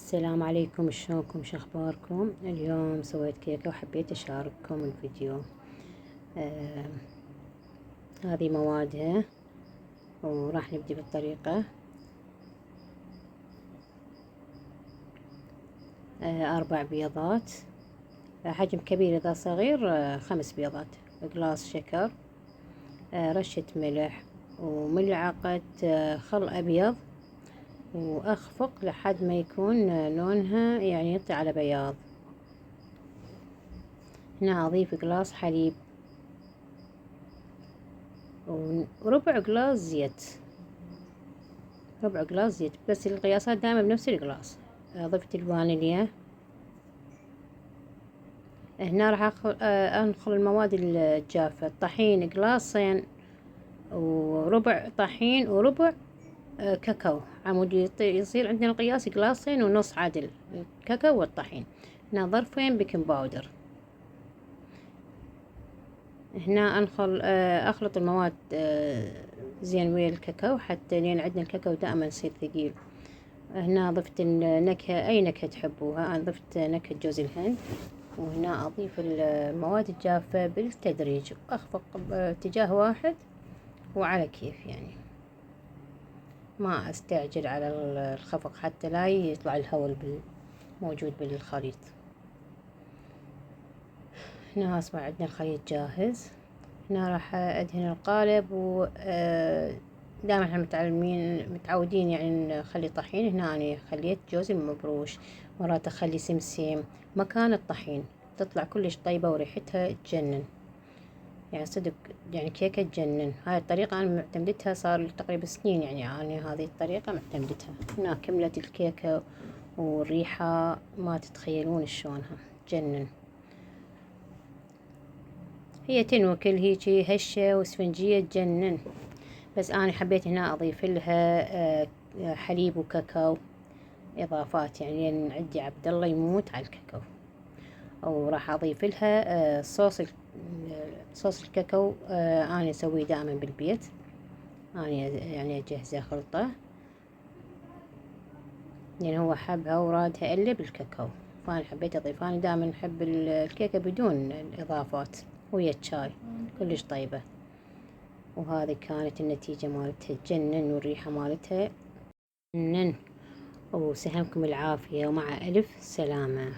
السلام عليكم، شلونكم؟ شخباركم؟ اليوم سويت كيكة وحبيت اشارككم الفيديو. هذه موادها وراح نبدي بالطريقة. 4 بيضات، حجم كبير، اذا صغير 5 بيضات، قلاص شكر، رشة ملح، وملعقة خل ابيض، واخفق لحد ما يكون لونها يعني يطلع على بياض. هنا اضيف قلاص حليب وربع قلاص زيت، ربع قلاص زيت، بس القياسات دائما بنفس القلاص. ضفت الفانيليا. هنا راح انخل المواد الجافة. الطحين قلاصين، وربع طحين، وربع كاكاو عمود، يصير عندنا القياس قلاصين ونص عدل، الكاكاو والطحين. هنا ظرفين بيكنج باودر. هنا انخل اخلط المواد زين ويا الكاكاو، حتى لين عندنا الكاكاو دائما يصير ثقيل. هنا ضفت النكهة، اي نكهة تحبوها. انا ضفت نكهة جوز الهند. وهنا اضيف المواد الجافة بالتدريج، اخفق باتجاه واحد وعلى كيف، يعني ما استعجل على الخفق حتى لا يطلع الهواء موجود بالخليط. هنا اصبح عندنا الخليط جاهز. هنا راح ادهن القالب، و دائما احنا متعودين يعني نخلي طحين. هنا انا خليت جوز المبروش، مرات اخلي سمسم مكان الطحين، تطلع كلش طيبة وريحتها تجنن، يعني صدق يعني كيكة تجنن. هاي الطريقة انا معتمدتها صار لي تقريبا سنين، يعني انا هذه الطريقة معتمدتها. هنا كملت الكيكة والريحة ما تتخيلون شلونها تجنن. هي تنوكل هيجي هشة واسفنجية تجنن، بس انا حبيت هنا اضيف لها حليب وكاكاو اضافات، يعني لان عندي عبد الله يموت على الكاكاو. او راح اضيف لها صوص الكاكاو. انا اسويه دائما بالبيت، انا يعني اجهزه خلطه، يعني هو حبها ورادها الا بالكاكاو، فانا حبيت اضيف. انا دائما احب الكيكه بدون الاضافات ويا الشاي، كلش طيبه. وهذه كانت النتيجة مالتها تجنن، والريحة مالتها تجنن. وسهمكم العافية، ومع ألف سلامة.